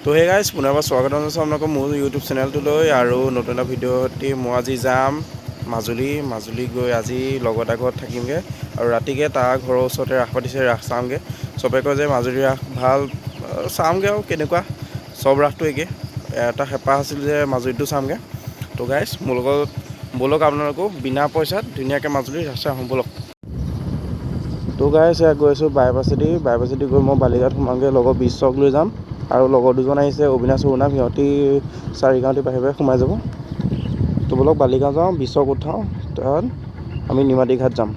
তো hey guys পুনৰবাৰ স্বাগতম জনাইছোঁ আপোনালোকৰ মোৰ ইউটিউব চেনেলটোলৈ আৰু নতুন এটা ভিডিঅ'টি মই আজি যাম মাজুলী গৈ আজি লগৰ এটা ঘৰত থাকিমগৈ আৰু ৰাতিকৈ তাৰ ঘৰৰ ওচৰতে ৰাস পাতিছে, ৰাস চামগৈ। চবে কয় যে মাজুলী ৰাস ভাল, চামগৈ আৰু কেনেকুৱা, চব ৰাসটো একে। এটা হেঁপাহ আছিল যে মাজুলীটো চামগৈ। তো গাইজ মোৰ লগত ব'লক আপোনালোকো বিনা পইচাত ধুনীয়াকৈ মাজুলী ৰাস চাই আহোঁ ব'লক। তো গাইজ এয়া গৈ আছোঁ বাইপাছেদি গৈ মই বালিঘাট সোমামগৈ, লগৰ বিশ্বক লৈ যাম আৰু লগৰ দুজন আহিছে অবিনাশ অৰুণাম, সিহঁতি 4 বাহিৰে সোমাই যাব। তো ব'লক বালিগাঁও যাওঁ, বিশ্বক উঠাওঁ, তাত আমি নিমাতী ঘাট যাম।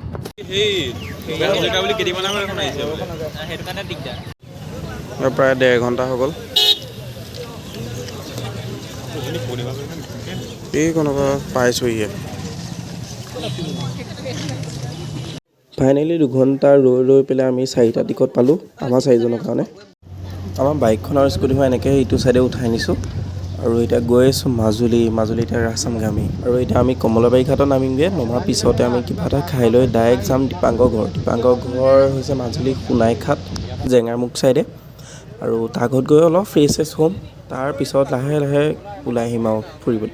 প্ৰায় 1.5 ঘণ্টা হৈ গ'ল। এই কোনোবা পাইছোঁহিয়ে। ফাইনেলি 2 ঘণ্টা ৰৈ পেলাই আমি 4টা টিকট পালোঁ আমাৰ 4জনৰ কাৰণে। আমাৰ বাইকখন আৰু স্কুটিখন এনেকৈ ইটো চাইডে উঠাই নিছোঁ আৰু এতিয়া গৈ আছোঁ মাজুলী এতিয়া ৰাস চামগৈ আমি। আৰু এতিয়া আমি কমলাবাৰী ঘাটত নামিমগৈ, নমাৰ পিছতে আমি কিবা এটা খাই লৈ ডাইৰেক্ট যাম দীপাংকৰ ঘৰ হৈছে মাজুলী সোণাইঘাট জেঙাৰমুখ চাইডে। আৰু তাৰ ঘৰত গৈ অলপ ফ্ৰেছ হ'ম, তাৰপিছত লাহে লাহে ওলাই আহিম আৰু ফুৰিবলৈ।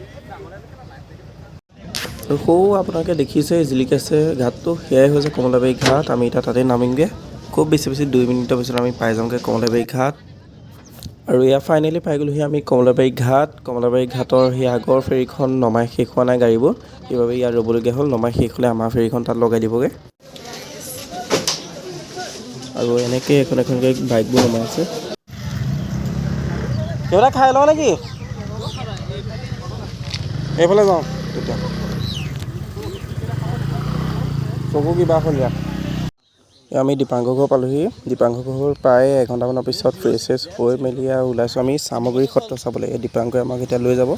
আৰু আপোনালোকে দেখিছে জিলিকাইছে ঘাটটো, সেয়াই হৈছে কমলাবাৰী ঘাট। আমি এতিয়া তাতে নামিমগৈ, খুব বেছি 2 মিনিটৰ পিছত আমি পাই যামগৈ কমলাবাৰী ঘাট। আৰু এয়া ফাইনেলি পাই গ'লোহি আমি কমলাবাৰী ঘাটৰ সেই আগৰ ফেৰীখন নমাই শেষ হোৱা নাই গাড়ীবোৰ, সেইবাবে ইয়াত ৰ'বলগীয়া হ'ল। নমাই শেষ হ'লে আমাৰ ফেৰীখন তাত লগাই দিবগৈ। আৰু এনেকৈ এখনকৈ বাইকবোৰ নমাই আছে। সেইবিলাক খাই লওঁ নেকি? এইফালে যাওঁ তেতিয়া চকু কিবা হ'ল ইয়াত। আমি দীপাংকৰ ঘৰ পালোঁহি। দীপাংকৰ ঘৰ প্ৰায় 1 ঘণ্টামানৰ পিছত ফ্ৰেছ হৈ মেলি আৰু ওলাইছোঁ আমি চামগুৰি সত্ৰ চাবলৈ। দীপাংকৰে আমাক এতিয়া লৈ যাব।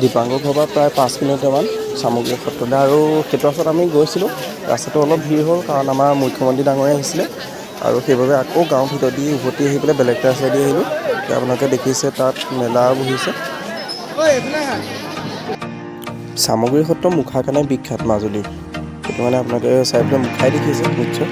দীপাংকৰ ঘৰৰ পৰা প্ৰায় 5 কিলোমিটাৰমান চামগুৰি সত্ৰলৈ। আৰু সেইটো ৰাস্তাত আমি গৈছিলোঁ, ৰাস্তাটো অলপ ভিৰ হ'ল কাৰণ আমাৰ মুখ্যমন্ত্ৰী ডাঙৰীয়া আহিছিলে আৰু সেইবাবে আকৌ গাঁৱৰ ভিতৰত দি উভতি আহি পেলাই বেলেগ ৰাস্তাইদি আহিলোঁ। আপোনালোকে দেখিছে তাত মেলা বহিছে। চামগুৰি সত্ৰ মুখাৰ কাৰণে বিখ্যাত মাজুলী, সেইটো মানে আপোনালোকে চাই পেলাই মুখাই দেখিছে নিশ্চয়।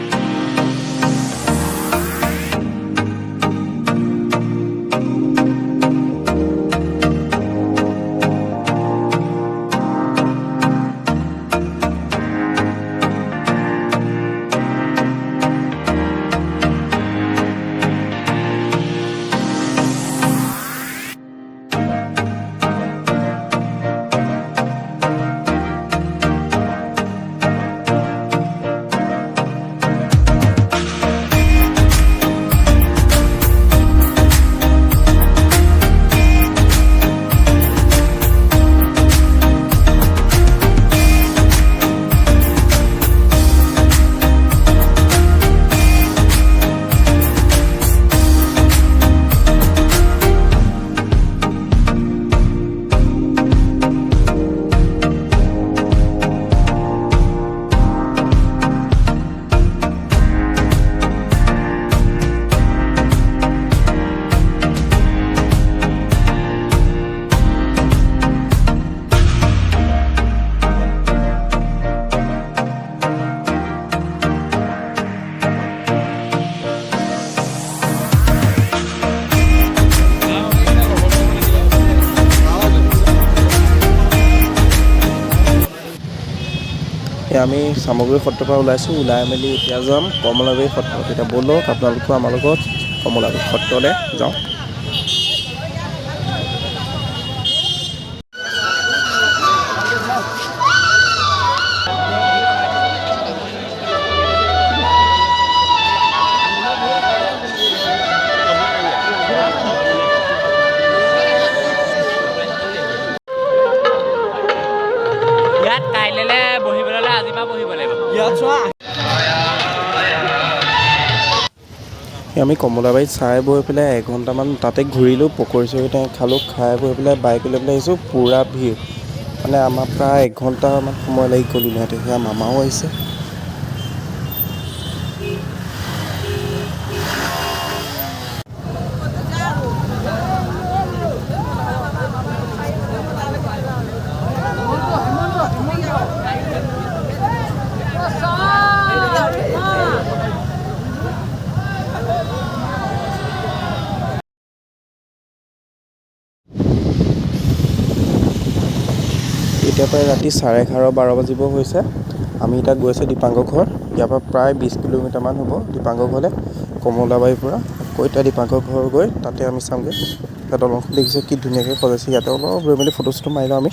আমি চামগুৰি সত্ৰৰ পৰা ওলাই মেলি এতিয়া যাম কমলাবাৰী সত্ৰত। এতিয়া ব'লক আপোনালোকো আমাৰ লগত কমলাবাৰী সত্ৰলৈ যাওঁ। আমি কমলাবাৰীত চাই বৈ পেলাই 1 ঘণ্টামান তাতে ঘূৰিলোঁ, পকৰি চকৰি খালোঁ, খাই বৈ পেলাই বাইক লৈ পেলাই আহিছোঁ। পূৰা ভিৰ, মানে আমাৰ প্ৰায় 1 ঘণ্টামান সময় লাগি গ'ল ওলাওঁতে। সেয়া মামাও আহিছে। এতিয়া প্ৰায় ৰাতি 11:30-12 বাজিব হৈছে। আমি এতিয়া গৈ আছোঁ দীপাংকৰ ঘৰ। ইয়াৰ পৰা প্ৰায় 20 কিলোমিটাৰমান হ'ব দীপাংকৰ ঘৰলৈ, কমলাবাৰীৰ পৰা। আকৌ এতিয়া দীপাংকৰ ঘৰ গৈ তাতে আমি চামগৈ। এতিয়া দলংখন দেখিছে কি ধুনীয়াকৈ সজাইছে। ইয়াতে অলপ ৰৈ মেলি ফটো চটো মাৰি লওঁ আমি।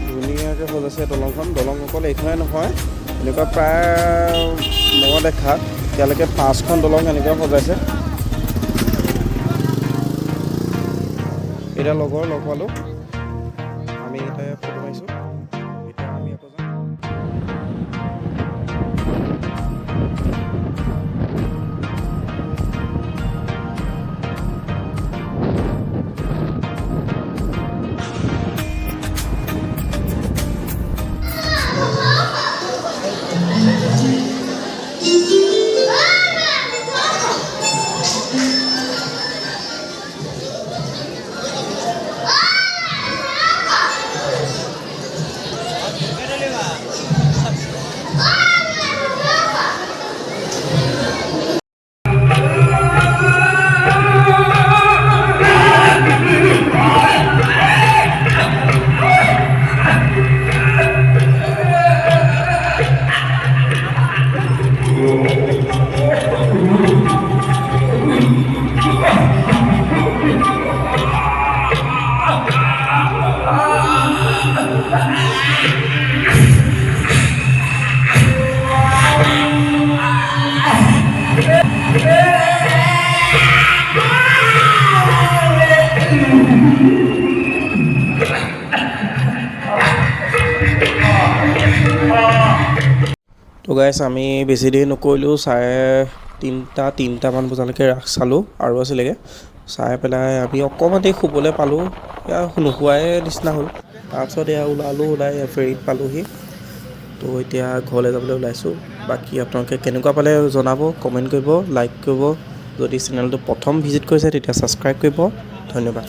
ধুনীয়াকৈ সজাইছে দলংখন। দলং অকল এইখনে নহয়, এনেকুৱা প্ৰায় মই দেখা এতিয়ালৈকে 5খন দলং এনেকুৱা সজাইছে। এতিয়া লগৰ লগ পালোঁ, আমি এতিয়া ফটো মাৰিছোঁ। এতিয়া আমি আকৌ যাম। তো গাইছ, আমি বেছি দেৰি নকৰিলোঁ। 3:30 বজালৈকে ৰাস চালোঁ আৰু আছিলেগৈ। চাই পেলাই আমি অকণমান দেৰি শুবলৈ পালোঁ। এয়া নোশুৱাই নিচিনা হ'ল। তাৰপিছত এয়া ওলাই ফেৰীত পালোঁহি। তো এতিয়া ঘৰলৈ যাবলৈ ওলাইছোঁ। বাকী আপোনালোকে কেনেকুৱা পালে জনাব, কমেণ্ট কৰিব, লাইক কৰিব। যদি চেনেলটো প্ৰথম ভিজিট কৰিছে তেতিয়া ছাবস্ক্ৰাইব কৰিব। ধন্যবাদ।